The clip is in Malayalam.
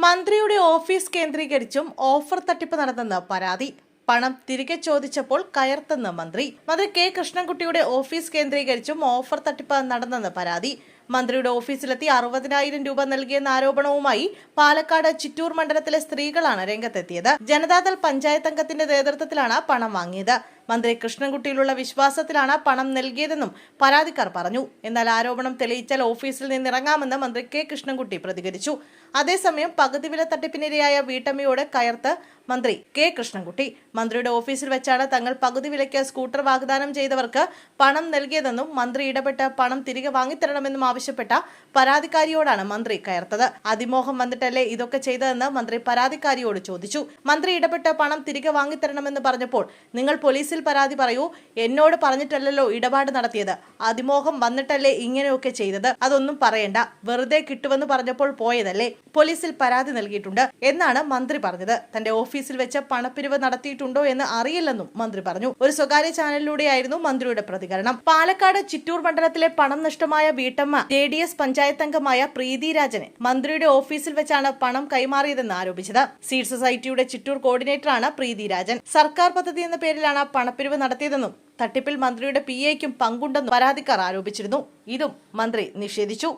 മന്ത്രിയുടെ ഓഫീസ് കേന്ദ്രീകരിച്ചും ഓഫർ തട്ടിപ്പ് നടന്നെന്ന് പരാതി. പണം തിരികെ ചോദിച്ചപ്പോൾ കയർത്തെന്ന് മന്ത്രി കെ കൃഷ്ണൻകുട്ടിയുടെ ഓഫീസ് കേന്ദ്രീകരിച്ചും ഓഫർ തട്ടിപ്പ് നടന്നെന്ന് പരാതി. മന്ത്രിയുടെ ഓഫീസിലെത്തി 60,000 രൂപ നൽകിയെന്ന ആരോപണവുമായി പാലക്കാട് ചിറ്റൂർ മണ്ഡലത്തിലെ സ്ത്രീകളാണ് രംഗത്തെത്തിയത്. ജനതാദൾ പഞ്ചായത്ത് അംഗത്തിന്റെ നേതൃത്വത്തിലാണ് പണം വാങ്ങിയത്. മന്ത്രി കൃഷ്ണൻകുട്ടിയിലുള്ള വിശ്വാസത്തിലാണ് പണം നൽകിയതെന്നും പരാതിക്കാർ പറഞ്ഞു. എന്നാൽ ആരോപണം തെളിയിച്ചാൽ ഓഫീസിൽ നിന്നിറങ്ങാമെന്ന് മന്ത്രി കെ കൃഷ്ണൻകുട്ടി പ്രതികരിച്ചു. അതേസമയം പകുതി വില തട്ടിപ്പിനിരയായ വീട്ടമ്മയോട് കയർത്ത് മന്ത്രി കെ കൃഷ്ണൻകുട്ടി. മന്ത്രിയുടെ ഓഫീസിൽ വെച്ചാണ് തങ്ങൾ പകുതി വിലയ്ക്ക് സ്കൂട്ടർ വാഗ്ദാനം ചെയ്തവർക്ക് പണം നൽകിയതെന്നും മന്ത്രി ഇടപെട്ട് പണം തിരികെ വാങ്ങിത്തരണമെന്നും ആവശ്യപ്പെട്ട പരാതിക്കാരിയോടാണ് മന്ത്രി കയർത്തത്. അതിമോഹം വന്നിട്ടല്ലേ ഇതൊക്കെ ചെയ്തതെന്ന് മന്ത്രി പരാതിക്കാരിയോട് ചോദിച്ചു. മന്ത്രി ഇടപെട്ട് പണം തിരികെ വാങ്ങിത്തരണമെന്ന് പറഞ്ഞപ്പോൾ നിങ്ങൾ പോലീസിൽ പരാതി പറയൂ, എന്നോട് പറഞ്ഞിട്ടല്ലല്ലോ ഇടപാട് നടത്തിയത്. അതിമോഹം വന്നിട്ടല്ലേ ഇങ്ങനെയൊക്കെ ചെയ്തത്, അതൊന്നും പറയണ്ട, വെറുതെ കിട്ടുമെന്ന് പറഞ്ഞപ്പോൾ പോയതല്ലേ, പോലീസിൽ പരാതി നൽകിയിട്ടുണ്ട് എന്നാണ് മന്ത്രി പറഞ്ഞത്. തന്റെ ഓഫീസിൽ വെച്ച് പണപ്പിരിവ് നടത്തിയിട്ടുണ്ടോ എന്ന് അറിയില്ലെന്നും മന്ത്രി പറഞ്ഞു. ഒരു സ്വകാര്യ ചാനലിലൂടെയായിരുന്നു മന്ത്രിയുടെ പ്രതികരണം. പാലക്കാട് ചിറ്റൂർ മണ്ഡലത്തിലെ പണം നഷ്ടമായ വീട്ടമ്മ JDS പഞ്ചായത്ത് അംഗമായ പ്രീതി രാജന് മന്ത്രിയുടെ ഓഫീസിൽ വെച്ചാണ് പണം കൈമാറിയതെന്ന് ആരോപിച്ചത്. സീഡ് സൊസൈറ്റിയുടെ ചിറ്റൂർ കോർഡിനേറ്ററാണ് പ്രീതി രാജൻ. സർക്കാർ പദ്ധതി എന്ന പേരിലാണ് പണപ്പിരിവ് നടത്തിയതെന്നും തട്ടിപ്പിൽ മന്ത്രിയുടെ PAയ്ക്കും പങ്കുണ്ടെന്നും പരാതിക്കാർ ആരോപിച്ചിരുന്നു. ഇതും മന്ത്രി നിഷേധിച്ചു.